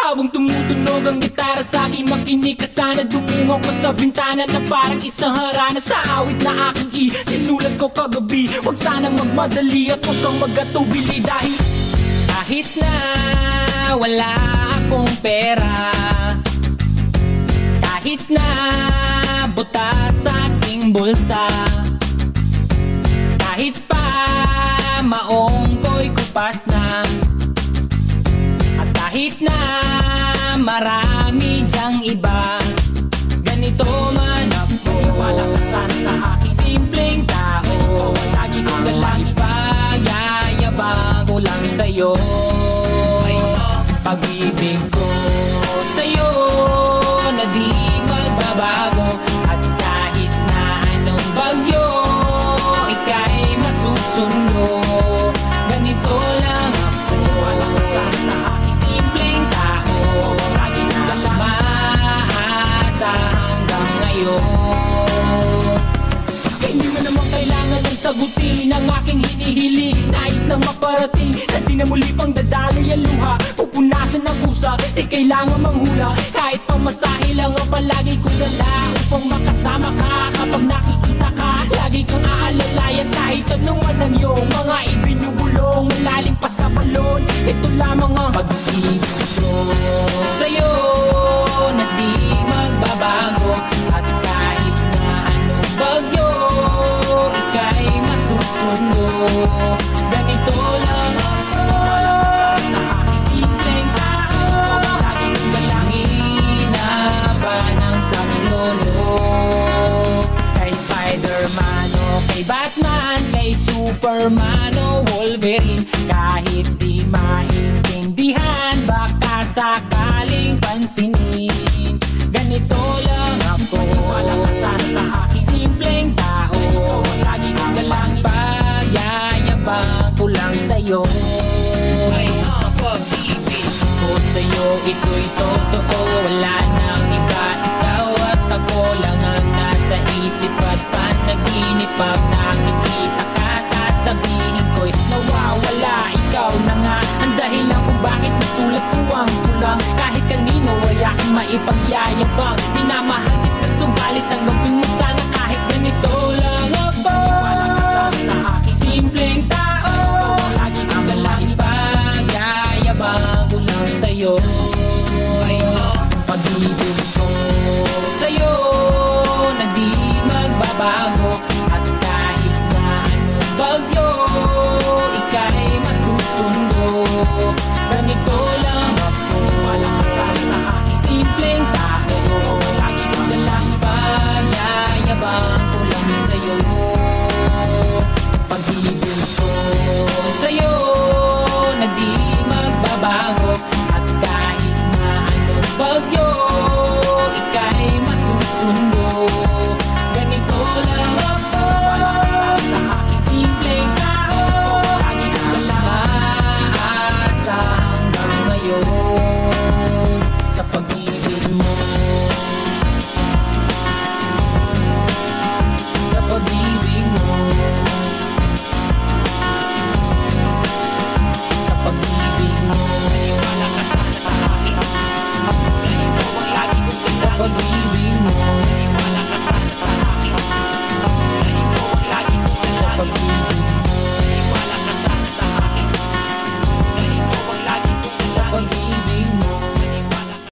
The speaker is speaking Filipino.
Habang tumutunog ang gitara sa aking makinig ka sana. Dumungaw ko sa bintana na parang isang harana. Sa awit na aking sinulat ko kagabi. Huwag sanang magmadali at huwag kang magatubili. Dahil kahit na wala akong pera, kahit na buta sa aking bulsa, kahit pa maong ko'y kupas na, at kahit na marami dyang iba, ganito man ako. Wala ka sana sa aking simpleng tao. Lagi kong galang ipag-yayabang ko lang sa'yo. Pag-ibig ko sa'yo na di magbabago. At kahit na anong bagyo, ika'y masusundo. Ganito lang ako. Wala ka sana sa aking simpleng tao. Lagi na lang maasa hanggang ngayon. Hindi mo naman kailangan ng sagutin ang aking hinihiling. Nais lang maparating na di na muli pang dadaloy ang luha. Pupunasan ng pusa, di kailangan manghula. Kahit pamasahe lang ang palagi kong dala upang makasama ka. Kapag nakikita ka, lagi kang aalalayan. Kahit anuman ang iyong mga ibinubulong, malalim pa sa balon. Ito lamang ang pag-ibig ko sa'yo na di magbabago. At kahit na anong bagyo, ika'y masusundo. Ganito lang ako. Walang sa aking simpleng tao. Lagi kong galangin na ba ng saklolo. Kay Spider-Man o kay Batman, kay Superman o Wolverine, kahit di maintindihan, baka sakaling pansinin. Ganito lang ako. Wala ka sana sa aking simpleng tao. Lagi kong galangin pagyayabang ko lang sa'yo. Ay, pag-ibig ko sa'yo, ito'y totoo. Wala nang iba, ikaw at ako lang ang nasa isip at panaginip. Pag nakikita ka, sasabihin ko'y nawawala. Ikaw na nga ang dahilan kung bakit nasulat ko ang tulang. Kahit kanino ay aking maipagyayabang. Minamahal kita subalit hanggang